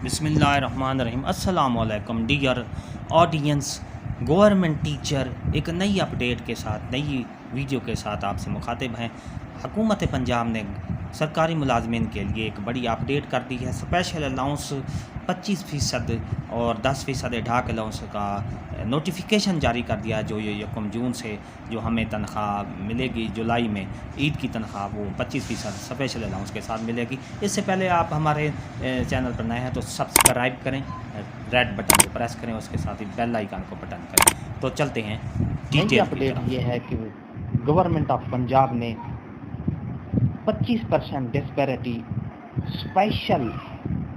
بسم اللہ الرحمن الرحیم۔ السلام علیکم ڈیئر آڈینس۔ گورنمنٹ ٹیچر ایک نئی اپڈیٹ کے ساتھ، نئی ویڈیو کے ساتھ آپ سے مخاطب ہیں۔ حکومت پنجاب نے سرکاری ملازمین کے لیے ایک بڑی اپڈیٹ کر دی ہے۔ اسپیشل الاؤنس 25% اور 10% ڈھاک الاؤنس کا نوٹیفیکیشن جاری کر دیا ہے، جو یہ 1 جون سے جو ہمیں تنخواہ ملے گی جولائی میں، عید کی تنخواہ وہ 25% اسپیشل الاؤنس کے ساتھ ملے گی۔ اس سے پہلے آپ ہمارے چینل پر نئے ہیں تو سبسکرائب کریں، ریڈ بٹن کو پریس کریں، اس کے ساتھ ہی بیل آئیکن کو بٹن کریں۔ تو چلتے ہیں نئی اپڈیٹ یہ ہے کہ گورنمنٹ آف پنجاب نے 25% ڈسپیرٹی اسپیشل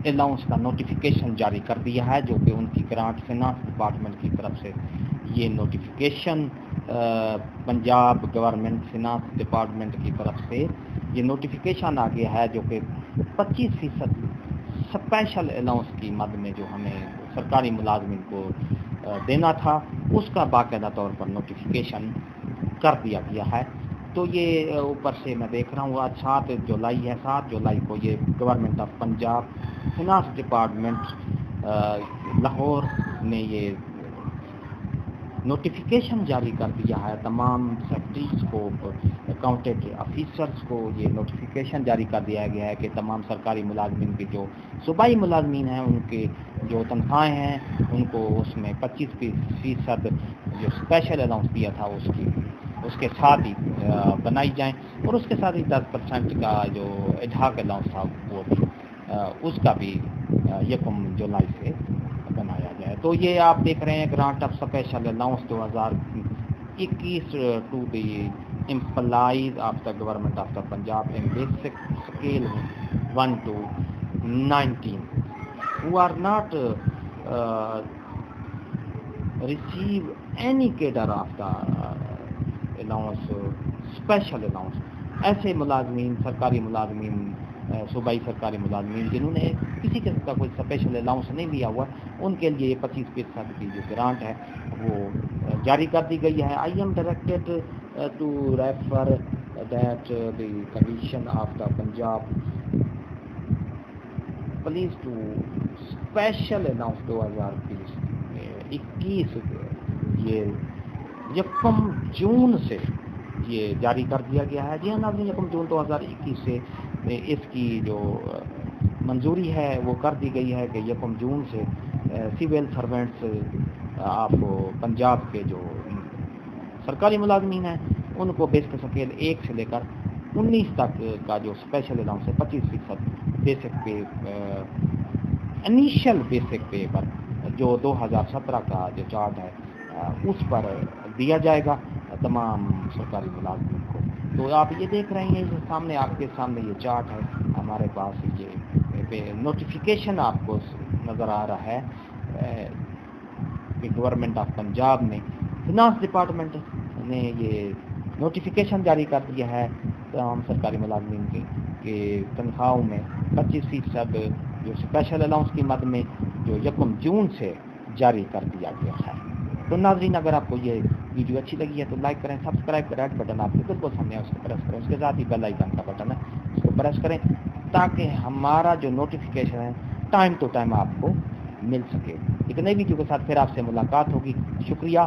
الاؤنس کا نوٹیفیکیشن جاری کر دیا ہے، جو کہ ان کی گرانٹ فنانس ڈپارٹمنٹ کی طرف سے یہ notification Punjab government finance department کی طرف سے یہ نوٹیفیکیشن آ گیا ہے، جو کہ 25% اسپیشل الاؤنس کی مد میں جو ہمیں سرکاری ملازمین کو دینا تھا، اس کا باقاعدہ طور پر نوٹیفیکیشن کر دیا گیا ہے۔ تو یہ اوپر سے میں دیکھ رہا ہوں، آج 7 جولائی ہے، 7 جولائی کو یہ government of Punjab finance department Lahore نے یہ نوٹیفیکیشن جاری کر دیا ہے۔ تمام سیکرٹریز کو، اکاؤنٹنٹ آفیسرز کو یہ نوٹیفیکیشن جاری کر دیا گیا ہے کہ تمام سرکاری ملازمین کے جو صوبائی ملازمین ہیں، ان کے جو تنخواہیں ہیں، ان کو اس میں 25% جو اسپیشل الاؤنس دیا تھا اس کے ساتھ ہی بنائی جائیں، اور اس کے ساتھ ہی 10% کا جو اڈھاک الاؤنس تھا وہ بھی اس کا بھی 1 جولائی سے بنایا جائے۔ تو یہ آپ دیکھ رہے ہیں grant of special allowance 2021 to the employees of the government of the Punjab in basic scale 1 to 19 who are not receive any cadre of the allowance, special allowance۔ ایسے ملازمین، سرکاری ملازمین، صوبائی سرکاری ملازمین جنہوں نے کسی قسم کا کوئی اسپیشل الاؤنس نہیں لیا ہوا، ان کے لیے 25% کی جو گرانٹ ہے وہ جاری کر دی گئی ہے۔ I am directed to refer that the commission of the Punjab please to special allowance 2021 یہ 1 جون سے یہ جاری کر دیا گیا ہے۔ جی ہاں ناظرین، 1 جون 2021 سے اس کی جو منظوری ہے وہ کر دی گئی ہے کہ 1 جون سے سول سرونٹس آپ پنجاب کے جو سرکاری ملازمین ہیں، ان کو بیسک اسکیل 1 سے لے کر 19 تک کا جو اسپیشل الاؤنس ہے 25% basic pay, initial basic pay پر جو 2017 کا جو چارٹ ہے اس پر دیا جائے گا تمام سرکاری ملازمین کو۔ تو آپ یہ دیکھ رہے ہیں سامنے، آپ کے سامنے یہ چارٹ ہے، ہمارے پاس یہ نوٹیفیکیشن آپ کو نظر آ رہا ہے کہ گورنمنٹ آف پنجاب نے فنانس ڈپارٹمنٹ نے یہ نوٹیفیکیشن جاری کر دیا ہے تمام سرکاری ملازمین کے تنخواہوں میں 25% جو اسپیشل الاؤنس کی مد میں جو 1 جون سے جاری کر دیا گیا ہے۔ تو ناظرین، اگر آپ کو یہ ویڈیو اچھی لگی ہے تو لائک کریں، سبسکرائب کریں، ریڈ بٹن آپ کے بالکل سامنے ہے اس کو پریس کریں، اس کے ساتھ ہی بیل آئیکن کا بٹن ہے اس کو پریس کریں، تاکہ ہمارا جو نوٹیفیکیشن ہے ٹائم ٹو ٹائم آپ کو مل سکے۔ ایک نئی ویڈیو کے ساتھ پھر آپ سے ملاقات ہوگی۔ شکریہ۔